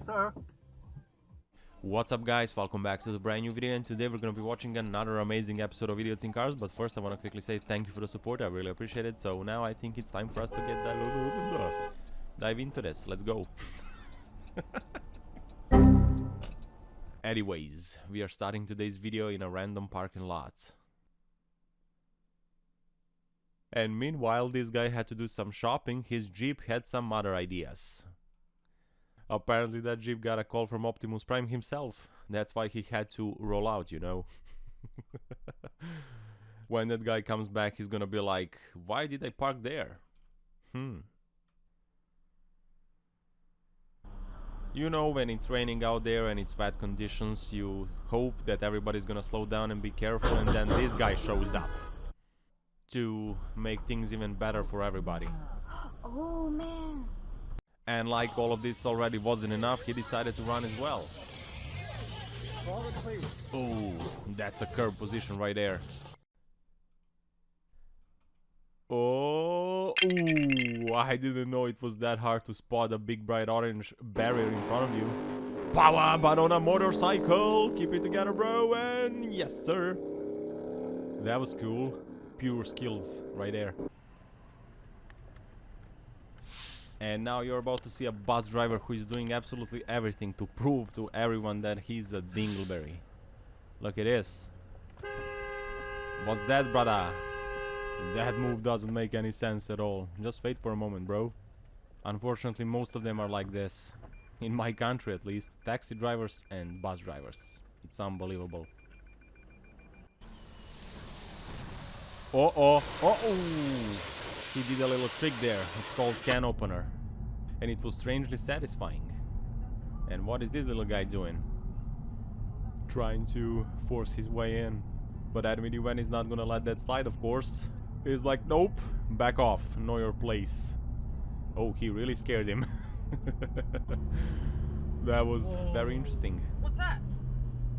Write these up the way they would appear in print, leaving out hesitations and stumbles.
sir. What's up guys, welcome back to the brand new video, and today we're gonna be watching another amazing episode of Idiots in Cars. But first I want to quickly say thank you for the support, I really appreciate it. So now I think it's time for us to dive into this. Let's go. Anyways, we are starting today's video in a random parking lot. And meanwhile this guy had to do some shopping. His Jeep had some other ideas. Apparently that Jeep got a call from Optimus Prime himself. That's why he had to roll out, you know. When that guy comes back, he's gonna be like, why did I park there? You know, when it's raining out there and it's wet conditions, you hope that everybody's gonna slow down and be careful, and then this guy shows up to make things even better for everybody. Oh man. And like all of this already wasn't enough, he decided to run as well. Oh, that's a curb position right there. Oh, ooh, I didn't know it was that hard to spot a big bright orange barrier in front of you. Power, but on a motorcycle. Keep it together, bro. And yes, sir. That was cool. Pure skills right there. And now you're about to see a bus driver who is doing absolutely everything to prove to everyone that he's a dingleberry. Look at this. What's that, brother? That move doesn't make any sense at all. Just wait for a moment, bro. Unfortunately, most of them are like this. In my country, at least. Taxi drivers and bus drivers. It's unbelievable. Uh-oh. Uh-oh. He did a little trick there. It's called can opener. And it was strangely satisfying. And what is this little guy doing? Trying to force his way in. But that minivan is not gonna let that slide, of course. He's like, nope, back off, know your place. Oh, he really scared him. That was very interesting. What's that?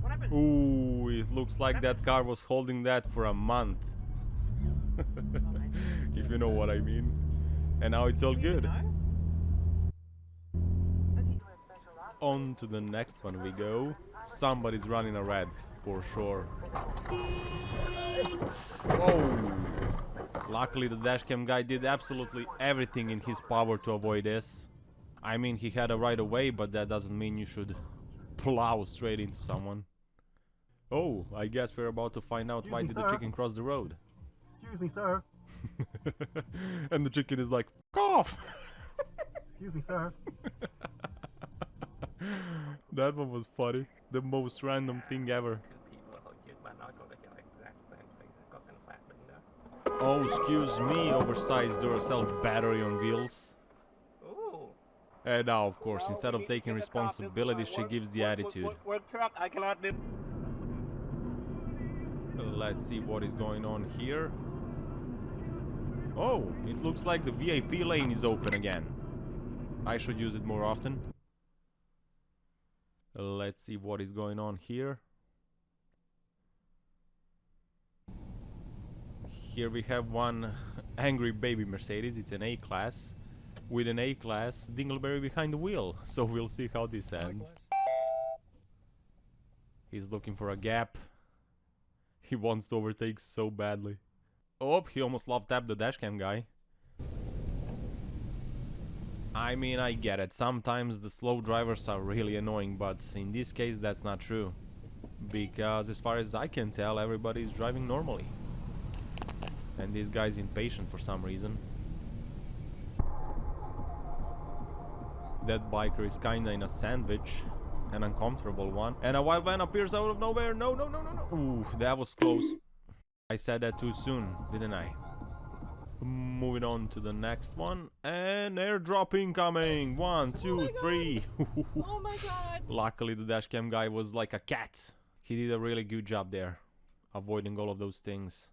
What happened? Ooh, it looks like that car was holding that for a month. If you know what I mean. And now it's all good. On to the next one we go. Somebody's running a red, for sure. Oh! Luckily the dashcam guy did absolutely everything in his power to avoid this. I mean, he had a right of way, but that doesn't mean you should plow straight into someone. Oh, I guess we're about to find out why did the chicken cross the road. Excuse me, sir. And the chicken is like, cough! Excuse me, sir. That one was funny. The most random thing ever. Oh, excuse me, oversized Duracell battery on wheels. Ooh. And now, of course, instead of taking responsibility, she gives the attitude. Let's see what is going on here. Oh, it looks like the VIP lane is open again. I should use it more often. Let's see what is going on here. Here we have one angry baby Mercedes. It's an A-Class. With an A-Class dingleberry behind the wheel. So we'll see how this ends. He's looking for a gap. He wants to overtake so badly. Oh, he almost love tapped the dashcam guy. I mean, I get it. Sometimes the slow drivers are really annoying, but in this case that's not true. Because as far as I can tell, everybody is driving normally. And this guy's impatient for some reason. That biker is kinda in a sandwich. An uncomfortable one. And a white van appears out of nowhere. No, no, no, no, no. Ooh, that was close. I said that too soon, didn't I? Moving on to the next one. And airdrop incoming. 1, 2, 3. Oh my god. Luckily the dashcam guy was like a cat. He did a really good job there. Avoiding all of those things.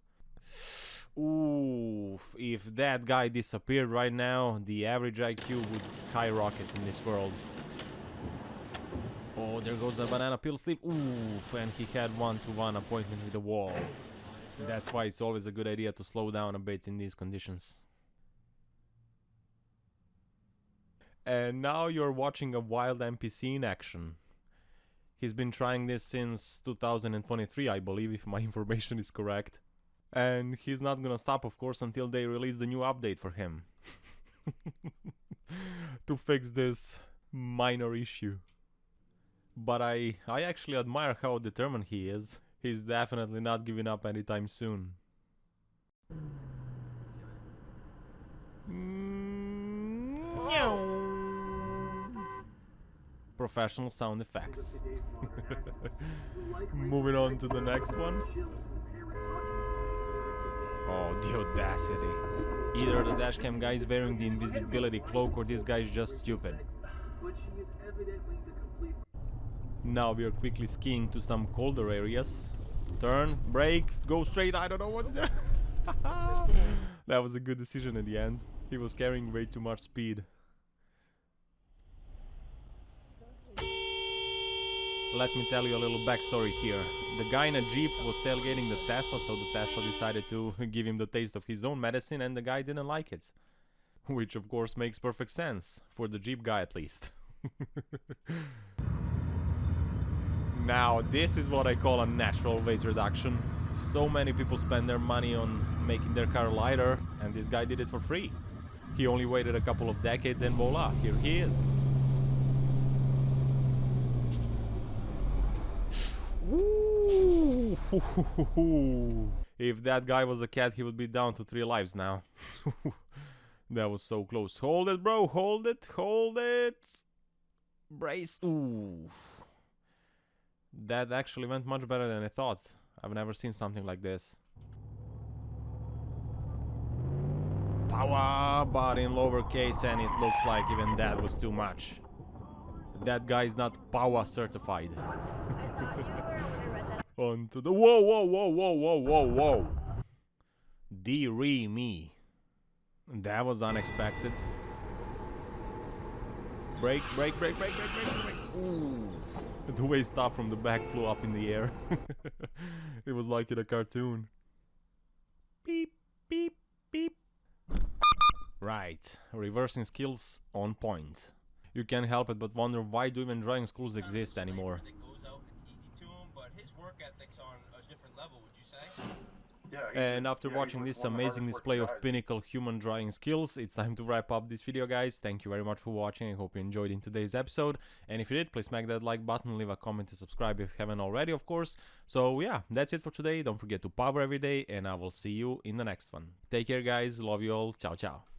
Ooh, if that guy disappeared right now, the average IQ would skyrocket in this world. Oh, there goes a banana peel sleep. Ooh, and he had one-to-one appointment with the wall. That's why it's always a good idea to slow down a bit in these conditions. And now you're watching a wild NPC in action. He's been trying this since 2023, I believe, if my information is correct. And he's not gonna stop, of course, until they release the new update for him. To fix this minor issue. But I actually admire how determined he is. He's definitely not giving up anytime soon. Professional sound effects. Moving on to the next one. Oh, the audacity. Either the dashcam guy is wearing the invisibility cloak or this guy is just stupid. Now we are quickly skiing to some colder areas. Turn, brake, go straight, I don't know what to do. That was a good decision in the end. He was carrying way too much speed. Let me tell you a little backstory here. The guy in a Jeep was tailgating the Tesla, so the Tesla decided to give him the taste of his own medicine, and the guy didn't like it. Which of course makes perfect sense, for the Jeep guy at least. Now this is what I call a natural weight reduction. So many people spend their money on making their car lighter, and this guy did it for free. He only waited a couple of decades and voila, here he is. Ooh. If that guy was a cat, he would be down to 3 lives now. That was so close. Hold it, bro. Hold it. Hold it. Brace. Ooh. That actually went much better than I thought. I've never seen something like this. Power, but in lowercase, and it looks like even that was too much. That guy is not power certified. On to the whoa, whoa, whoa, whoa, whoa, whoa, whoa. Dear me. That was unexpected. Brake, brake, brake, brake, brake, brake, brake. Ooh. The way stuff from the back flew up in the air. It was like in a cartoon. Beep, beep, beep. Right, reversing skills on point. You can't help it but wonder why do even driving schools exist anymore. But his work ethic's on a different level, would you say? And after watching this amazing display of pinnacle human drawing skills, it's time to wrap up this video, guys. Thank you very much for watching. I hope you enjoyed in today's episode. And if you did, please smack that like button, leave a comment and subscribe if you haven't already, of course. So yeah, that's it for today. Don't forget to power every day, and I will see you in the next one. Take care, guys. Love you all. Ciao, ciao.